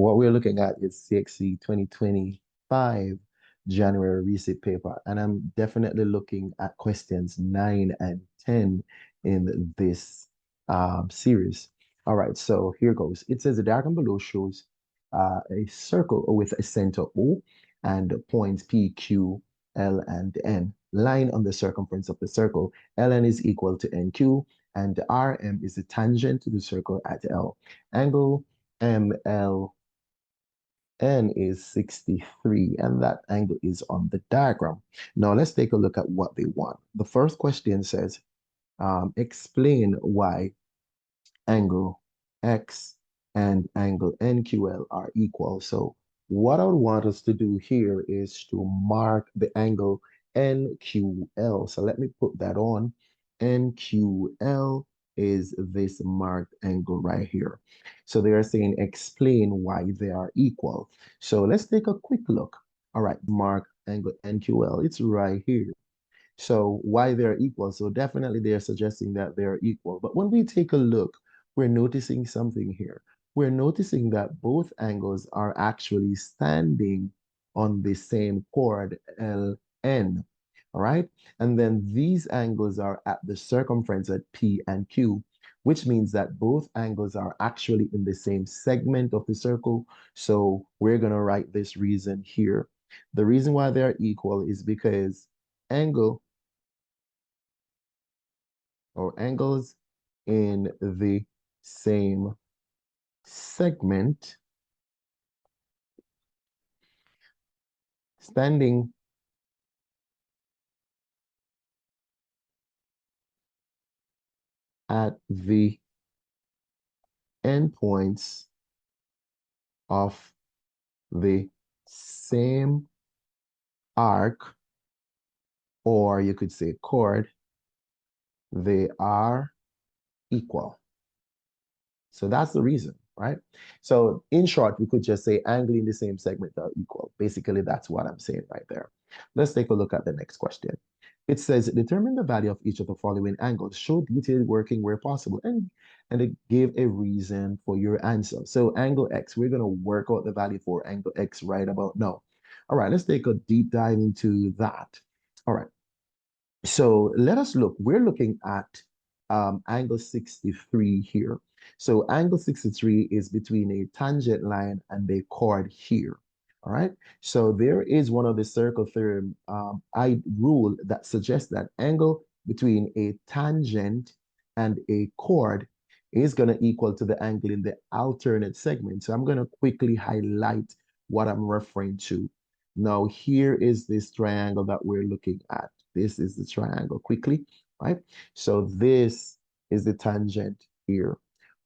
what we're looking at is CXC 2025 January RESIT paper, and I'm definitely looking at questions 9 and 10 in this series. All right, so here goes. It says the diagram below shows a circle with a center O and points P, Q, L, and N. Line on the circumference of the circle. Ln is equal to NQ, and Rm is the tangent to the circle at L. Angle MLN is 63, and that angle is on the diagram. Now let's take a look at what they want. The first question says, explain why angle X and angle NQL are equal. So what I would want us to do here is to mark the angle NQL. So let me put that on. NQL is this marked angle right here. So they are saying explain why they are equal. So let's take a quick look. All right, mark angle NQL. It's right here. So why they're equal? So definitely they're suggesting that they're equal. But when we take a look, we're noticing something here. We're noticing that both angles are actually standing on the same chord, LN. All right. And then these angles are at the circumference at P and Q, which means that both angles are actually in the same segment of the circle. So we're going to write this reason here. The reason why they're equal is because angle or angles in the same segment standing at the endpoints of the same arc, or you could say chord, they are equal. So that's the reason, right? So in short, we could just say angle in the same segment are equal. Basically, that's what I'm saying right there. Let's take a look at the next question. It says, determine the value of each of the following angles. Show detailed working where possible. And it gave a reason for your answer. So angle X, we're going to work out the value for angle X right about now. All right, let's take a deep dive into that. All right. So let us look. We're looking at angle 63 here. So angle 63 is between a tangent line and a chord here. All right. So there is one of the circle theorem rule that suggests that angle between a tangent and a chord is going to equal to the angle in the alternate segment. So I'm going to quickly highlight what I'm referring to. Now, here is this triangle that we're looking at. This is the triangle quickly, right? So this is the tangent here.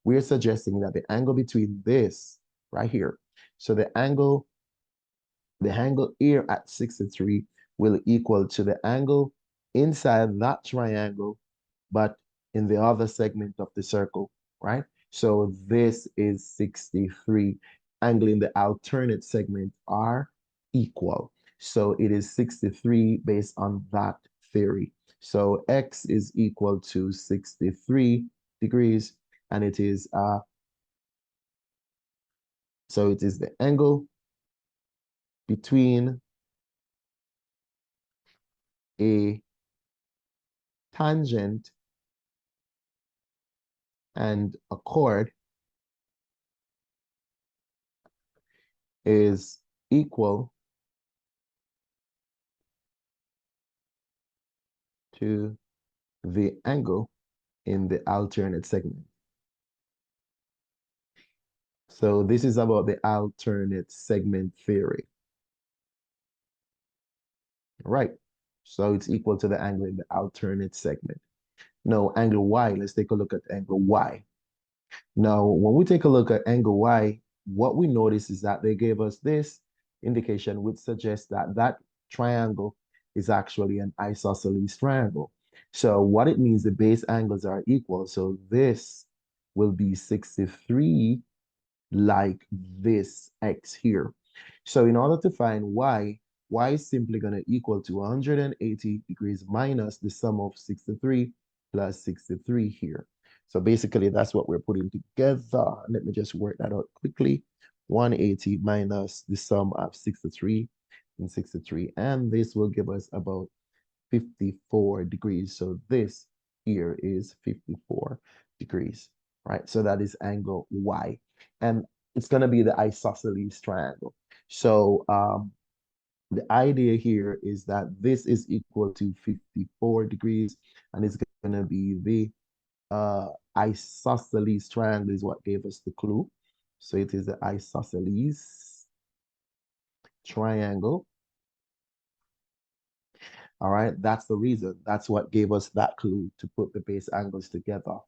We're suggesting that the angle between this right here, so the angle here at 63 will equal to the angle inside that triangle, but in the other segment of the circle, right? So this is 63. Angle in the alternate segment are equal. So it is 63 based on that theory. So X is equal to 63 degrees, and it is so it is the angle between a tangent and a chord is equal to the angle in the alternate segment. So this is about the alternate segment theory. Right. So it's equal to the angle in the alternate segment. Now, angle Y, let's take a look at angle Y. Now, when we take a look at angle Y, what we notice is that they gave us this indication, which suggests that that triangle is actually an isosceles triangle. So what it means, the base angles are equal. So this will be 63 like this X here. So in order to find Y is simply going to equal to 180 degrees minus the sum of 63 plus 63 here. So basically, that's what we're putting together. Let me just work that out quickly. 180 minus the sum of 63 and 63. And this will give us about 54 degrees. So this here is 54 degrees, right? So that is angle Y. And it's going to be the isosceles triangle. So the idea here is that this is equal to 54 degrees, and it's going to be the isosceles triangle is what gave us the clue. So it is the isosceles triangle. All right, that's the reason. That's what gave us that clue to put the base angles together.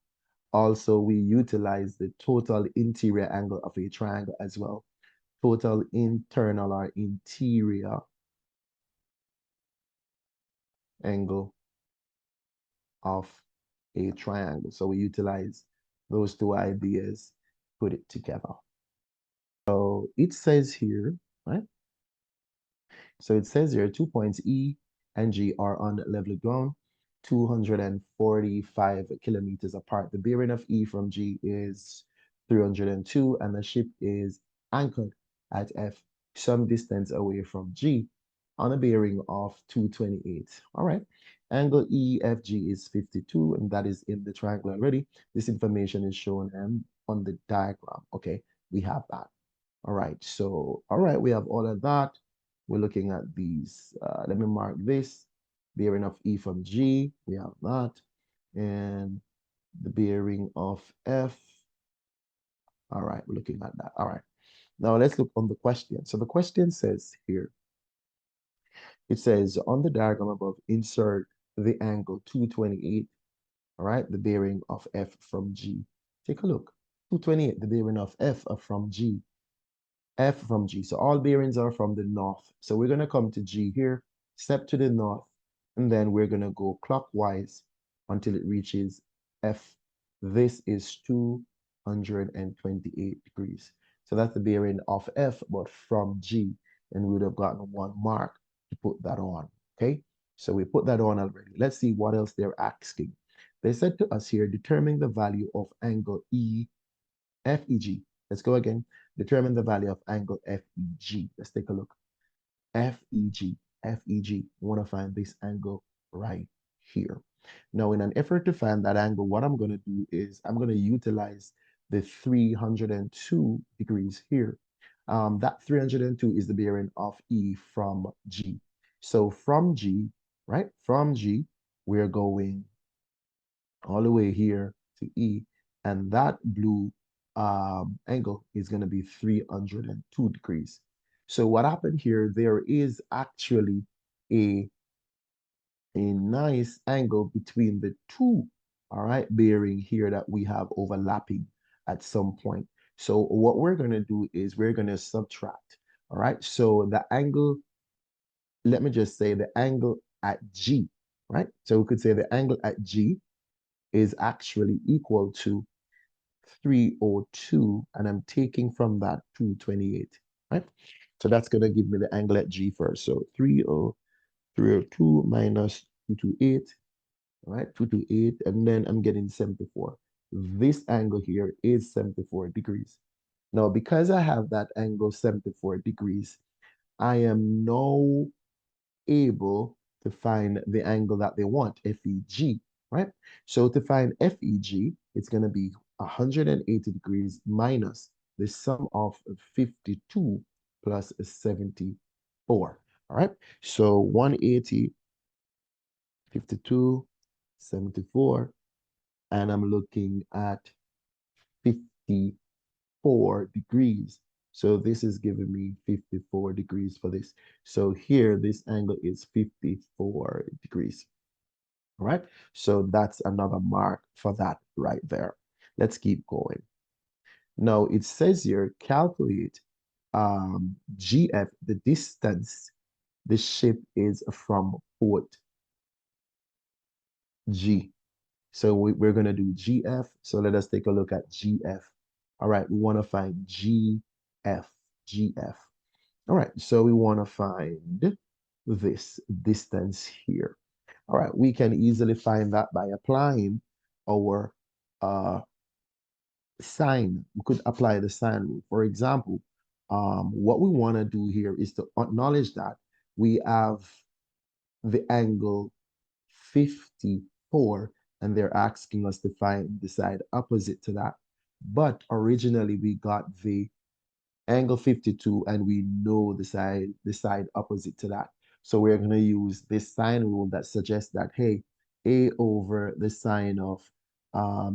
Also, we utilize the total interior angle of a triangle as well. Total internal or interior angle of a triangle. So we utilize those two ideas, put it together. So it says here, right? So it says here 2 points E and G are on level ground, 245 kilometers apart. The bearing of E from G is 302, and the ship is anchored at F, some distance away from G, on a bearing of 228. All right. Angle EFG is 52, and that is in the triangle already. This information is shown on the diagram. Okay, we have that. All right, so, all right, we have all of that. We're looking at these. Let me mark this. Bearing of E from G, we have that. And the bearing of F. All right, we're looking at that. All right. Now let's look on the question. So the question says here, it says on the diagram above, insert the angle 228, all right, the bearing of F from G. Take a look. 228, the bearing of F from G. F from G. So all bearings are from the north. So we're going to come to G here, step to the north, and then we're going to go clockwise until it reaches F. This is 228 degrees. So that's the bearing of F, but from G. And we would have gotten 1 mark to put that on. Okay? So we put that on already. Let's see what else they're asking. They said to us here, determine the value of angle FEG. Let's go again. Determine the value of angle FEG. Let's take a look. FEG, FEG. We want to find this angle right here. Now, in an effort to find that angle, what I'm going to do is I'm going to utilize the 302 degrees here. That 302 is the bearing of E from G. So from G, right? From G, we're going all the way here to E, and that blue angle is going to be 302 degrees. So what happened here, there is actually a nice angle between the two, all right, bearing here that we have overlapping at some point. So what we're going to do is we're going to subtract, all right? So the angle, let me just say the angle at G, right? So we could say the angle at G is actually equal to 302, and I'm taking from that 228, right? So that's going to give me the angle at G first. So 302 minus 228, right? 228, and then I'm getting 74. This angle here is 74 degrees. Now, because I have that angle 74 degrees, I am now able to find the angle that they want, FEG, right? So to find FEG, it's going to be 180 degrees minus the sum of 52 plus 74. All right. So 180, 52, 74, and I'm looking at 54 degrees. So this is giving me 54 degrees for this. So here, this angle is 54 degrees. All right. So that's another mark for that right there. Let's keep going. Now it says here, calculate GF, the distance the ship is from port G. So we're going to do GF. So let us take a look at GF. All right, we want to find GF, GF. All right, so we want to find this distance here. All right, we can easily find that by applying our sine. We could apply the sine rule. For example, what we want to do here is to acknowledge that we have the angle 54, and they're asking us to find the side opposite to that. But originally we got the angle 52 and we know the side opposite to that. So we're going to use this sine rule that suggests that, hey, A over the sine of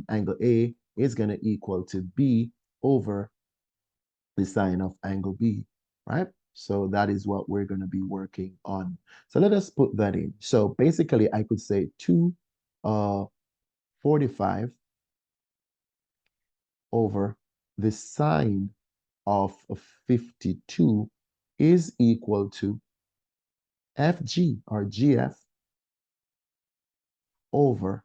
angle A is going to equal to B over the sine of angle B, right? So that is what we're going to be working on. So let us put that in. So basically, I could say 245 over the sine of 52 is equal to FG or GF over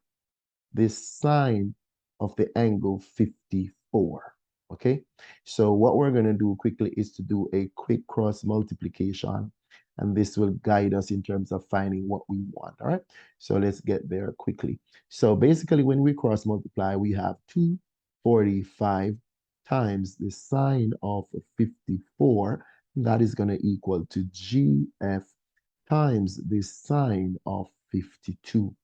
the sine of the angle 54. Okay, so what we're going to do quickly is to do a quick cross multiplication, and this will guide us in terms of finding what we want. All right, so let's get there quickly. So basically, when we cross multiply, we have 245 times the sine of 54. That is going to equal to GF times the sine of 52.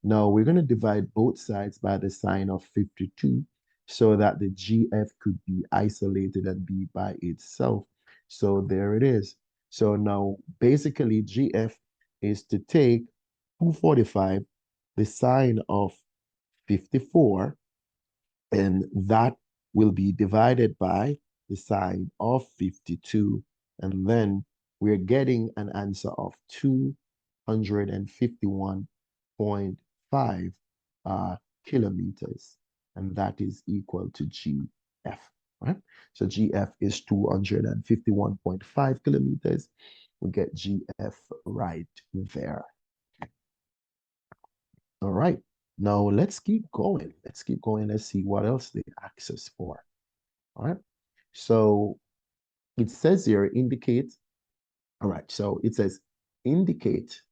Now we're going to divide both sides by the sine of 52 so that the GF could be isolated and be by itself. So there it is. So now basically GF is to take 245, the sine of 54, and that will be divided by the sine of 52. And then we're getting an answer of 251.5 kilometers. And that is equal to GF, right? So GF is 251.5 kilometers. We get GF right there. All right. Now let's keep going. Let's keep going. Let's see what else they ask us for. All right. So it says here, indicate. All right. So it says indicate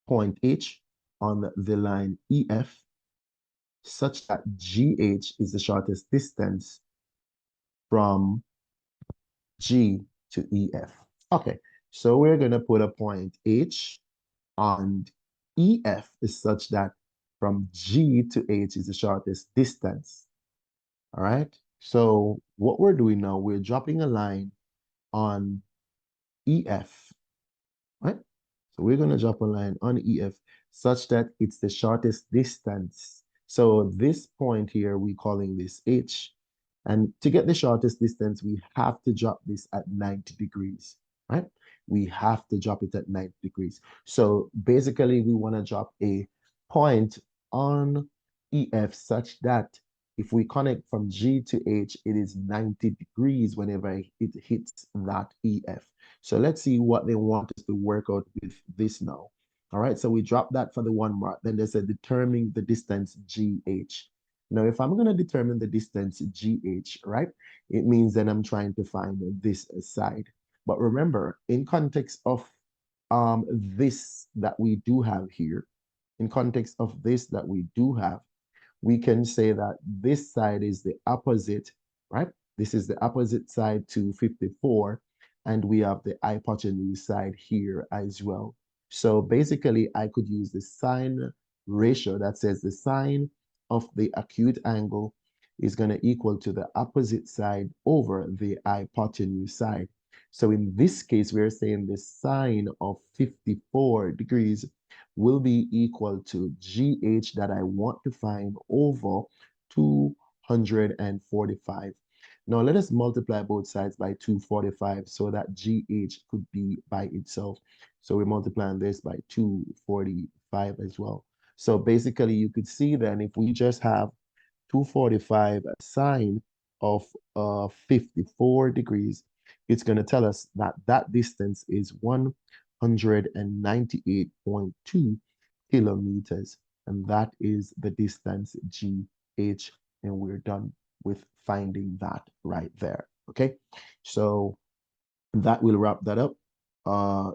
point H on the line EF such that GH is the shortest distance from G to EF. Okay. So we're going to put a point H, and EF is such that from G to H is the shortest distance. All right. So what we're doing now, we're dropping a line on EF, right? So we're going to drop a line on EF such that it's the shortest distance. So this point here, we're calling this H. And to get the shortest distance, we have to drop this at 90 degrees, right? We have to drop it at 90 degrees. So basically, we want to drop a point on EF such that if we connect from G to H, it is 90 degrees whenever it hits that EF. So let's see what they want us to work out with this now. All right, so we drop that for the 1 mark. Then they said determine the distance GH. Now, if I'm going to determine the distance GH, right, it means that I'm trying to find this side. But remember, in context of this that we do have here, in context of this that we do have, we can say that this side is the opposite, right? This is the opposite side to 54, and we have the hypotenuse side here as well. So basically, I could use the sine ratio that says the sine of the acute angle is going to equal to the opposite side over the hypotenuse side. So in this case, we're saying the sine of 54 degrees will be equal to GH that I want to find over 245. Now let us multiply both sides by 245 so that GH could be by itself. So we're multiplying this by 245 as well. So basically you could see then if we just have 245 sine of 54 degrees, it's going to tell us that that distance is 198.2 kilometers. And that is the distance GH. And we're done with finding that right there. Okay. So that will wrap that up.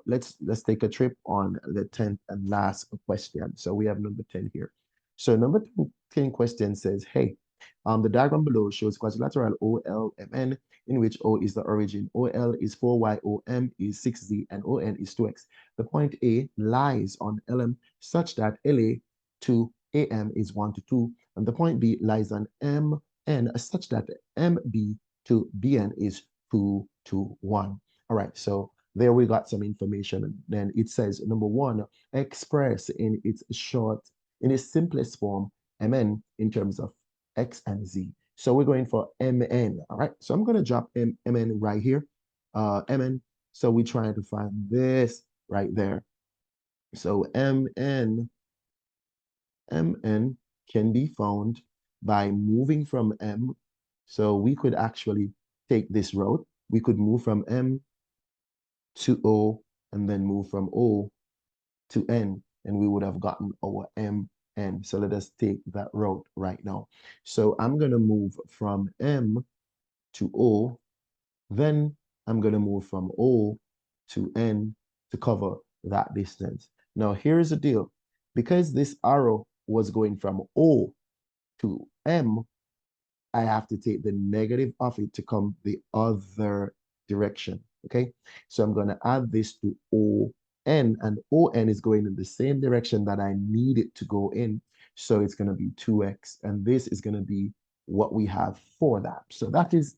Let's take a trip on the 10th and last question. So we have number 10 here. So number 10 question says, hey, The diagram below shows quadrilateral OLMN, in which O is the origin, OL is 4y, OM is 6z, and ON is 2x. The point A lies on LM such that LA to AM is 1 to 2, and the point B lies on MN such that MB to BN is 2 to 1. All right, so there we got some information. And then it says, number one, express in its simplest form, Mn in terms of X and Z. So we're going for Mn, all right? So I'm going to drop Mn right here, Mn. So we're trying to find this right there. So Mn can be found by moving from M. So we could actually take this route. We could move from M to O and then move from O to N, and we would have gotten our Mn. So let us take that route right now. So I'm going to move from M to O, then I'm going to move from O to N to cover that distance. Now, here's the deal. Because this arrow was going from O to M, I have to take the negative of it to come the other direction, okay? So I'm going to add this to ON, and ON is going in the same direction that I need it to go in. So it's going to be 2x, and this is going to be what we have for that. So that is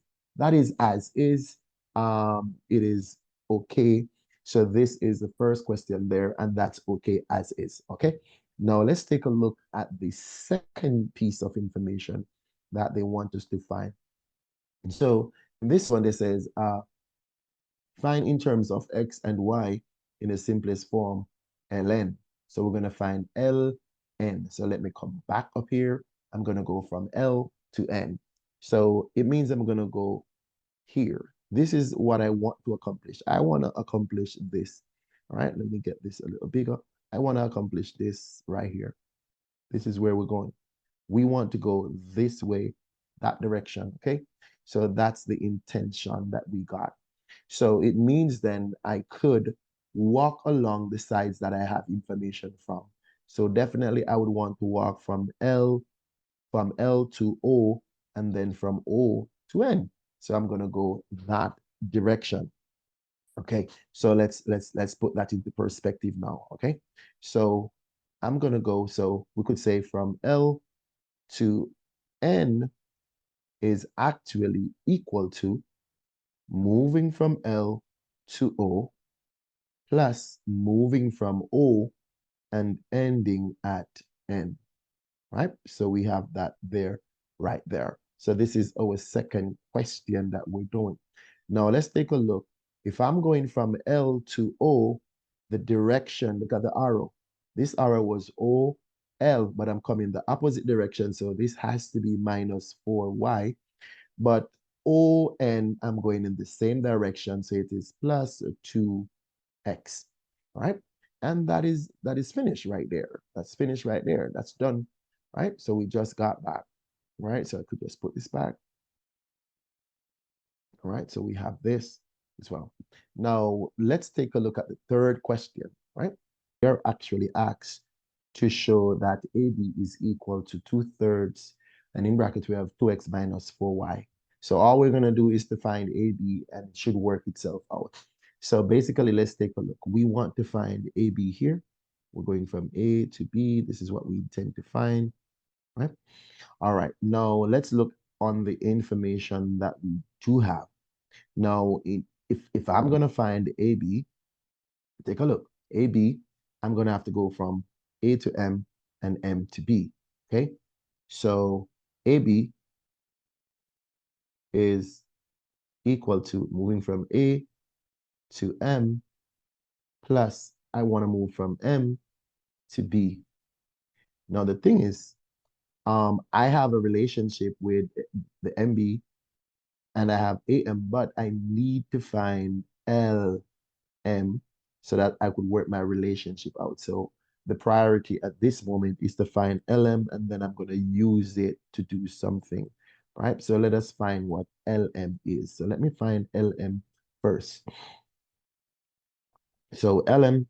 as is. It is okay. So this is the first question there, and that's okay as is, okay? Now let's take a look at the second piece of information that they want us to find. And so in this one, it says, find in terms of X and Y in the simplest form, Ln. So we're going to find Ln. So let me come back up here. I'm going to go from L to N. So it means I'm going to go here. This is what I want to accomplish. I want to accomplish this. All right, let me get this a little bigger. I want to accomplish this right here. This is where we're going. We want to go this way, that direction, okay? So that's the intention that we got. So it means then I could walk along the sides that I have information from. So definitely I would want to walk from L to O, and then from O to N. So I'm going to go that direction. Okay, so let's put that into perspective now. Okay, so I'm going to go, so we could say from L to N is actually equal to moving from L to O plus moving from O and ending at N, right? So we have that there, right there. So this is our second question that we're doing. Now let's take a look. If I'm going from L to O, the direction, look at the arrow. This arrow was O, L, but I'm coming the opposite direction. So this has to be minus 4y. But ON, I'm going in the same direction. So it is plus 2x, right? And that is finished right there. That's finished right there. That's done, right? So we just got that, right? So I could just put this back. All right, so we have this as well. Now, let's take a look at the third question, right? They're actually asked to show that AB is equal to 2/3, and in brackets we have 2x minus 4y. So all we're going to do is to find AB, and it should work itself out. So basically, let's take a look. We want to find AB here. We're going from A to B. This is what we intend to find, right? All right, now let's look on the information that we do have. Now, if I'm going to find AB, take a look. AB, I'm going to have to go from A to M and M to B, okay? So AB is equal to moving from A to M plus I want to move from M to B. Now, the thing is, I have a relationship with the MB and I have AM, but I need to find LM so that I could work my relationship out. So the priority at this moment is to find LM, and then I'm going to use it to do something, right? So let us find what LM is. So let me find LM first. So LM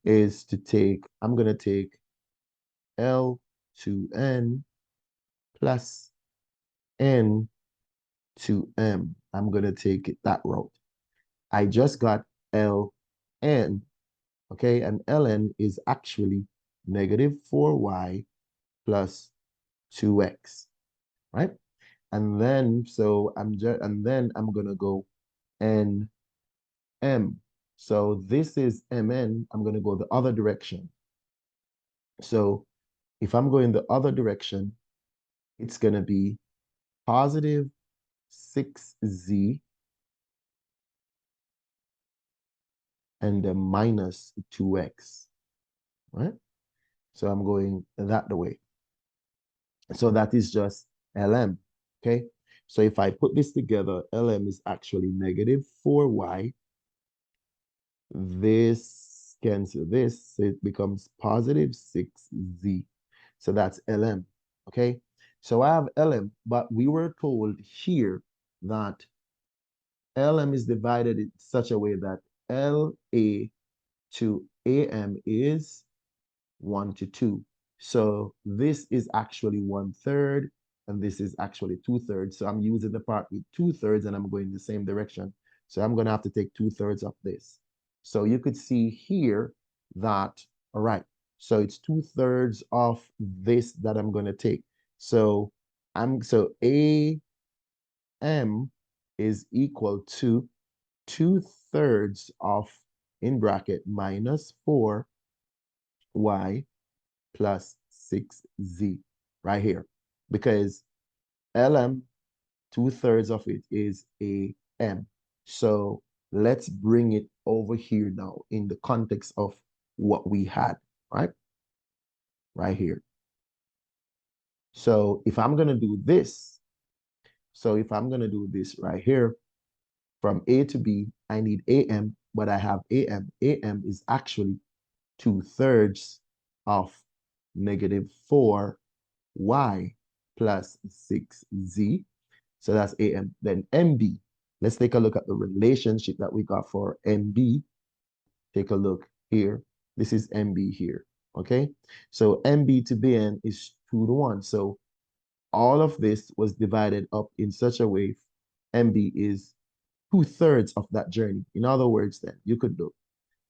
is to take, I'm going to take L to N plus N to M. I'm going to take it that route. I just got Ln, okay? And Ln is actually negative 4y plus 2x, right? And then, I'm going to go Nm. So this is Mn. I'm going to go the other direction. So if I'm going the other direction, it's going to be positive 6z and then minus 2x, right? So I'm going that the way. So that is just Lm, okay? So if I put this together, Lm is actually negative 4y. This cancel this, so it becomes positive 6z. So that's Lm, okay? So I have Lm, but we were told here that Lm is divided in such a way that La to Am is 1 to 2. So this is actually 1/3, and this is actually 2/3. So I'm using the part with 2/3, and I'm going the same direction. So I'm going to have to take 2/3 of this. So you could see here that, all right, so it's 2/3 of this that I'm going to take. So AM is equal to 2/3 of, in bracket, minus 4y plus 6z right here, because Lm, 2/3 of it is Am. So let's bring it over here now in the context of what we had, right? Right here. So if I'm going to do this, right here, from A to B, I need Am, but I have Am. Am is actually 2/3 of negative 4y plus 6z. So that's AM. Then MB. Let's take a look at the relationship that we got for MB. Take a look here. This is MB here. Okay. So MB to BN is 2 to 1. So all of this was divided up in such a way MB is 2/3 of that journey. In other words, then you could look.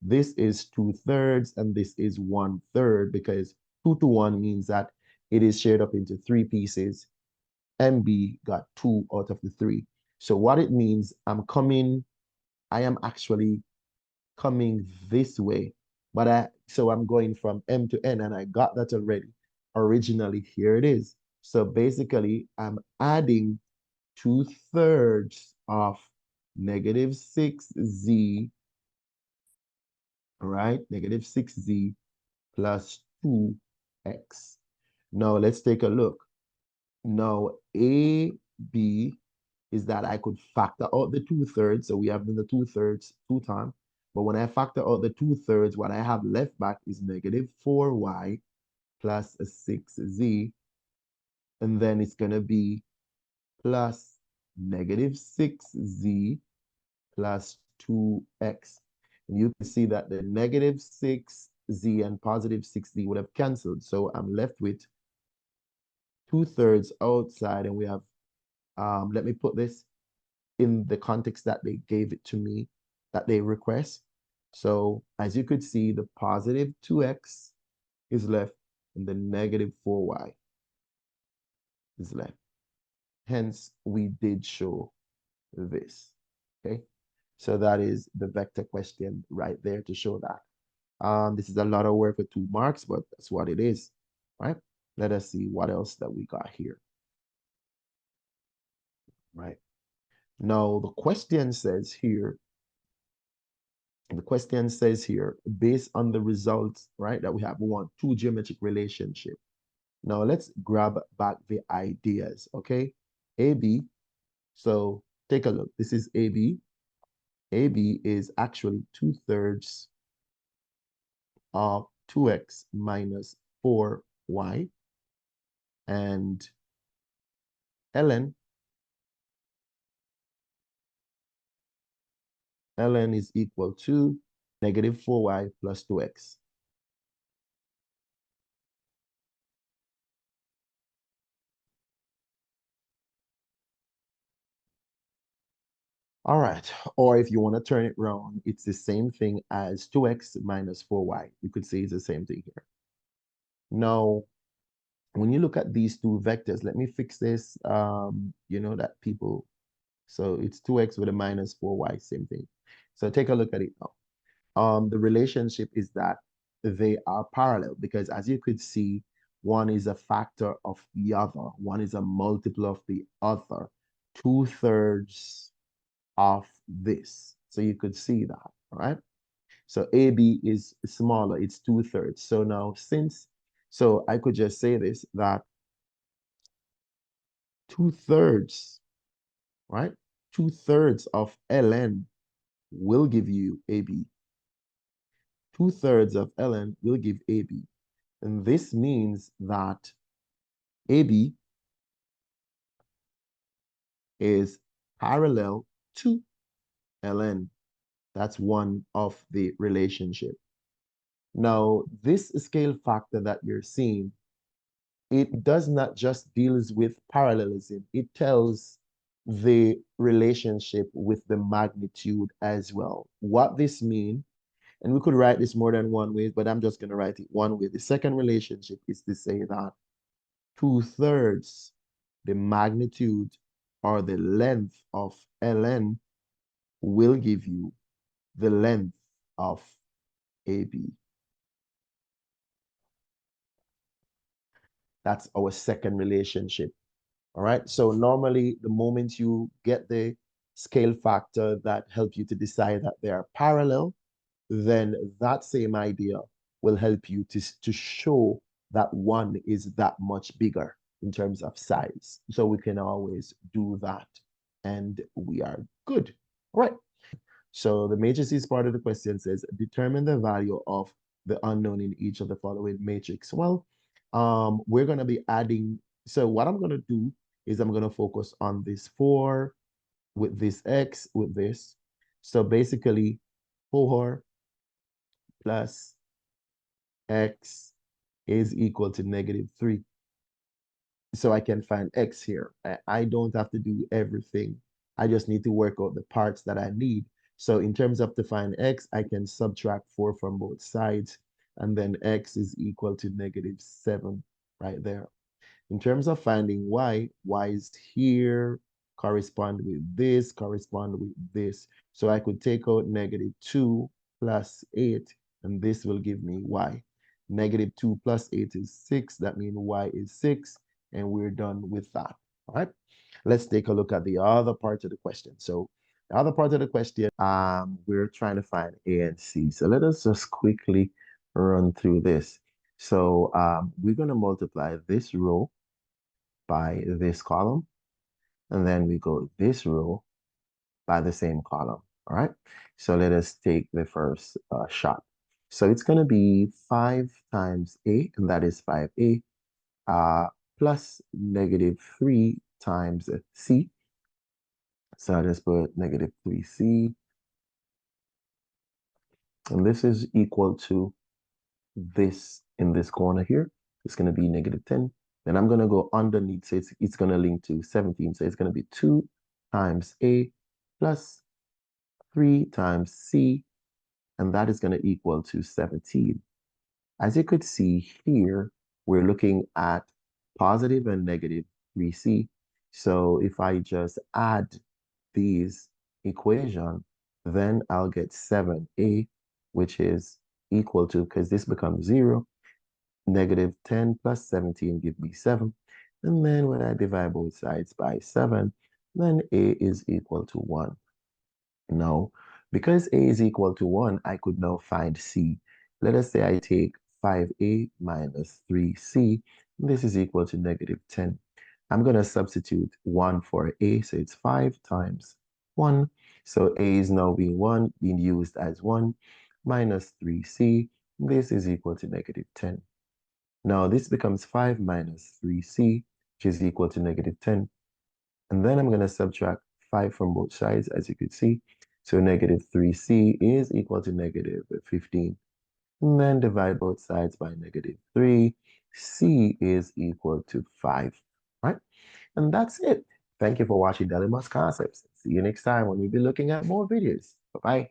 This is 2/3 and this is 1/3, because 2 to 1 means that it is shared up into 3 pieces. MB got 2 out of the 3. So what it means, I am actually coming this way, so I'm going from M to N, and I got that already. Originally, here it is. So basically, I'm adding 2/3 of negative 6z, right? Negative 6z plus 2x. Now let's take a look. Now, AB is that I could factor out the 2/3. So we have the 2/3 two times. But when I factor out the 2/3, what I have left back is negative 4y plus a 6z. And then it's going to be plus negative 6z plus 2x. And you can see that the negative 6z and positive 6z would have canceled. So I'm left with 2/3 outside, and we have, let me put this in the context that they gave it to me, that they request. So as you could see, the positive 2x is left and the negative 4y is left. Hence, we did show this, okay? So that is the vector question right there to show that. This is a lot of work with 2 marks, but that's what it is, right? Let us see what else that we got here, right? Now, the question says here, based on the results, right, that we have, we want 2 geometric relationship. Now, let's grab back the ideas, okay? AB, so take a look. This is AB. AB is actually 2/3 of 2x minus 4y. And ln is equal to negative 4y plus 2x. All right. Or if you want to turn it around, it's the same thing as 2x minus 4y. You could say it's the same thing here. Now, when you look at these two vectors, let me fix this. You know that people, so it's 2x with a minus 4y, same thing. So take a look at it now. The relationship is that they are parallel because as you could see, one is a factor of the other. One is a multiple of the other. 2/3 of this. So you could see that, right? So AB is smaller, it's 2/3. So now so I could just say this, that 2/3, right? 2/3 of ln will give you AB. 2/3 of ln will give AB. And this means that AB is parallel to ln. That's one of the relationship. Now, this scale factor that you're seeing, it does not just deals with parallelism. It tells the relationship with the magnitude as well. What this means, and we could write this more than one way, but I'm just going to write it one way. The second relationship is to say that 2/3, the magnitude or the length of ln will give you the length of AB. That's our second relationship. All right. So normally the moment you get the scale factor that help you to decide that they are parallel, then that same idea will help you to show that one is that much bigger in terms of size. So we can always do that and we are good. All right. So the matrices part of the question says, determine the value of the unknown in each of the following matrix. Well, we're going to be adding. So what I'm going to do is I'm going to focus on this 4 with this x with this. So basically 4 plus x is equal to -3. So I can find x here. I don't have to do everything. I just need to work out the parts that I need. So in terms of to find x, I can subtract 4 from both sides, and then x is equal to -7 right there. In terms of finding y is here, correspond with this. So I could take out -2 plus 8, and this will give me y. -2 plus 8 is 6. That means y is 6, and we're done with that. All right. Let's take a look at the other part of the question. So the other part of the question, we're trying to find A and C. So let us just quickly run through this. So we're going to multiply this row by this column, and then we go this row by the same column. All right. So let us take the first shot. So it's going to be 5 times A, and that is 5A, plus -3 times C. So I just put -3C, and this is equal to this in this corner here. It's going to be -10. Then I'm going to go underneath, so it's going to link to 17. So it's going to be 2 times A plus 3 times C, and that is going to equal to 17. As you could see here, we're looking at positive and -3C. So if I just add these equation, then I'll get 7A, which is equal to, because this becomes 0, -10 plus 17 give me 7. And then when I divide both sides by 7, then A is equal to 1. Now, because A is equal to 1, I could now find C. Let us say I take 5A minus 3C. This is equal to -10. I'm going to substitute 1 for A, so it's 5 times 1. So A is now being used as 1, minus 3C. This is equal to -10. Now this becomes 5 minus 3C, which is equal to -10. And then I'm going to subtract 5 from both sides, as you can see. So -3C is equal to -15. And then divide both sides by -3. C is equal to 5, right? And that's it. Thank you for watching DellyMaths Concepts. See you next time when we'll be looking at more videos. Bye-bye.